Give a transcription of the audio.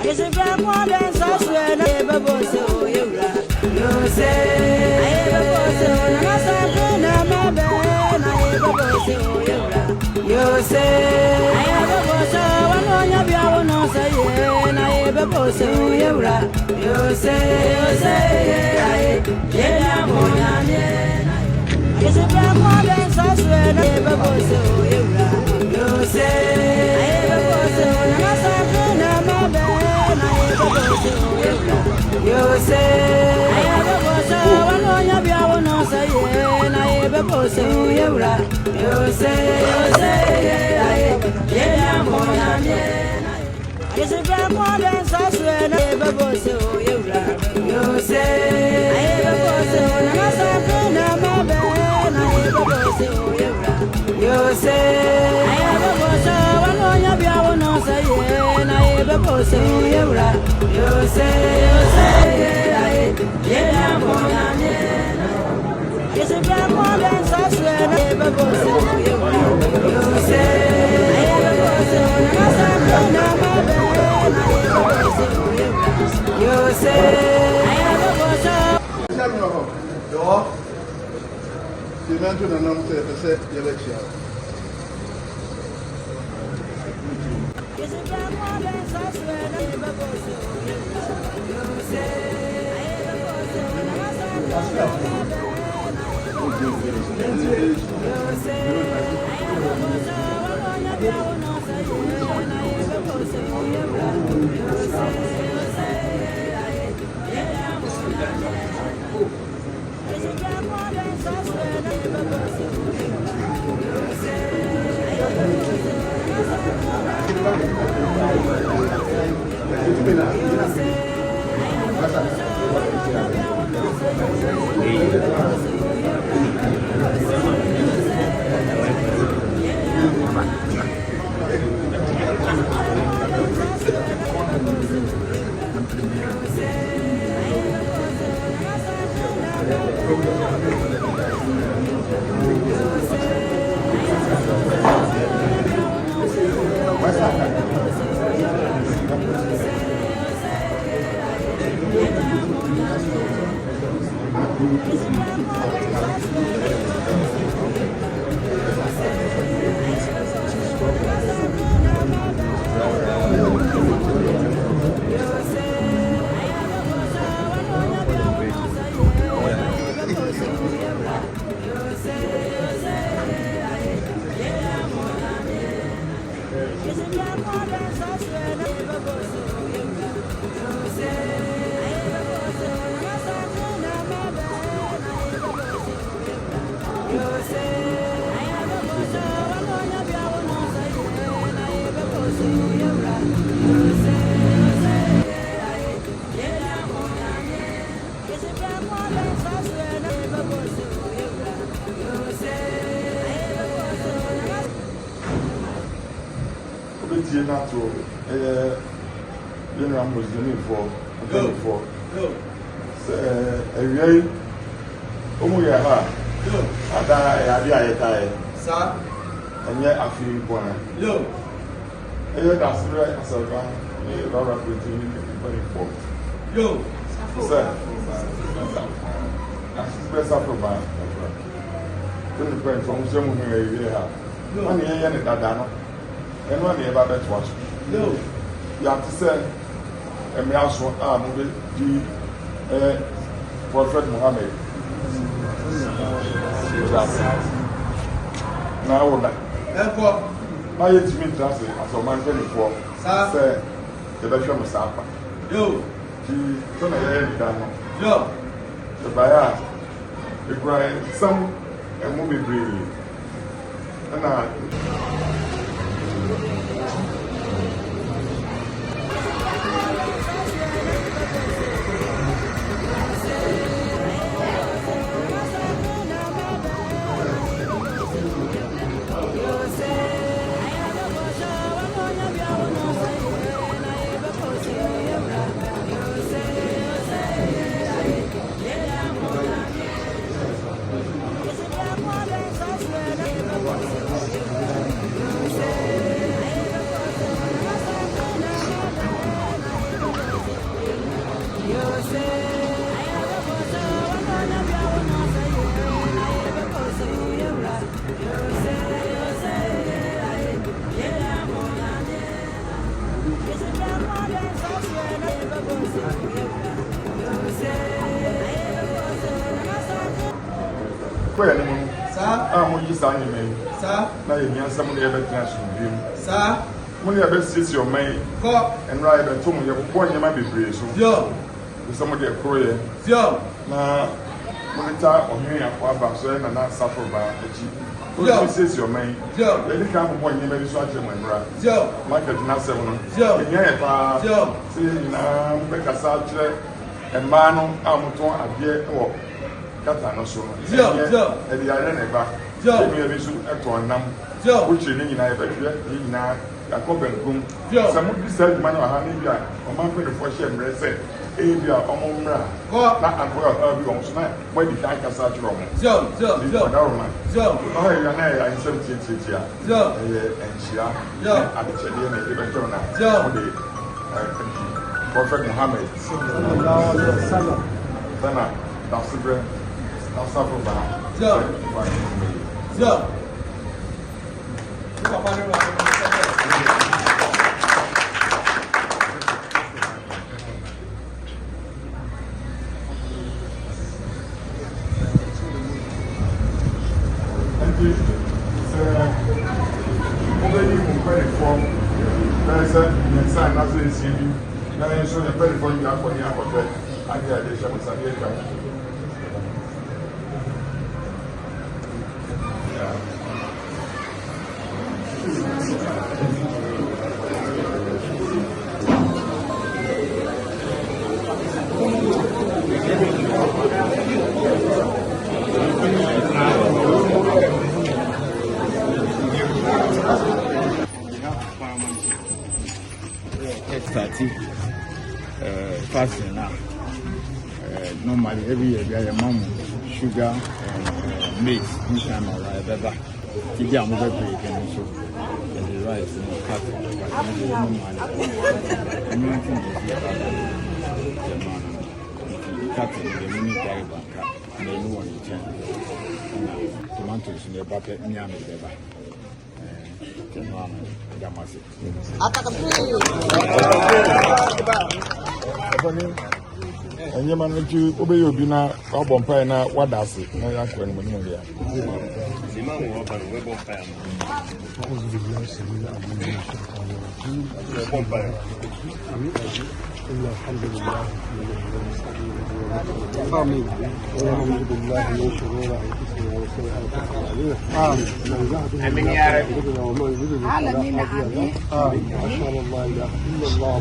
Is it that one that's also a neighbor? So you say, I ever was you say, I ever was one of your no say, and I ever was you say, yeah, is it that one that's also a neighbor? You say, I ever was you say, I ever was one of your no say, and I ever was you say, is it that one that's also a neighbor? You say, I ever was you say, I ever was one of your no say, and I ever was you say, is it that one that's also a neighbor? You say, I ever was you say, I ever was you went to the number to set the election. Is it that one that's also a neighbor? You say, I ever not to general Muslim for a very Umuyaha, Ada, sir, and yet I feel one. Yo, that's right, as a man, Laura between 24. Yo, sir, that's best of a man. Don't depend from some who you have. One year and that. And one year about that watch. No, you have to say, and me also movie the Prophet Muhammad. Now, therefore, my intimate transit as a man 24 say the best of Sapa. Yo, the son of Dano. Yo, the Baah, the grind, some a movie brilliant. And I. Quay anyone, sir. I'm on you, son, you may, sir. Now you mean some of the other classroom, sir. When you have assist your maid, and ride and told me your point, you might be brave. So, yo, with some of their career, yo. Now, when the time of me and Papa, so and not suffer by the chief. Yo, assist your maid, yo. Let me come upon you, maybe swatch him, my brother. Yo, Michael, not 7. Yo, yeah, yo, see, now, make a subject, and man, I'm to a dear or Catano, so, yo, and the island back. Yo, me a vision at one number, yo, which you need, I bet you now. A couple of room. Some of these said, man, or my friend for shame, said, Avia, Omra, not and well, on tonight, when the guy can start wrong. So, I am 17 years, and she are at the Chadian and even Jonah. Prophet Muhammad, Sana, Dasabra, fasting now. Normally every year we have mom sugar and maize this time around. Today I'm going to pay so and the rice and the cut. The mini carry bank and then one in tomatoes in the bucket and yam in the back. And you manage to obey your dinner, or bonfire, what does it? No, that's when we know here. الحمد لله آمين ونعوذ بالله من شرور أنفسنا وسيئات أعمالنا آمين يا رب ومن يضلل فلا هادي له أشهد أن لا إله إلا الله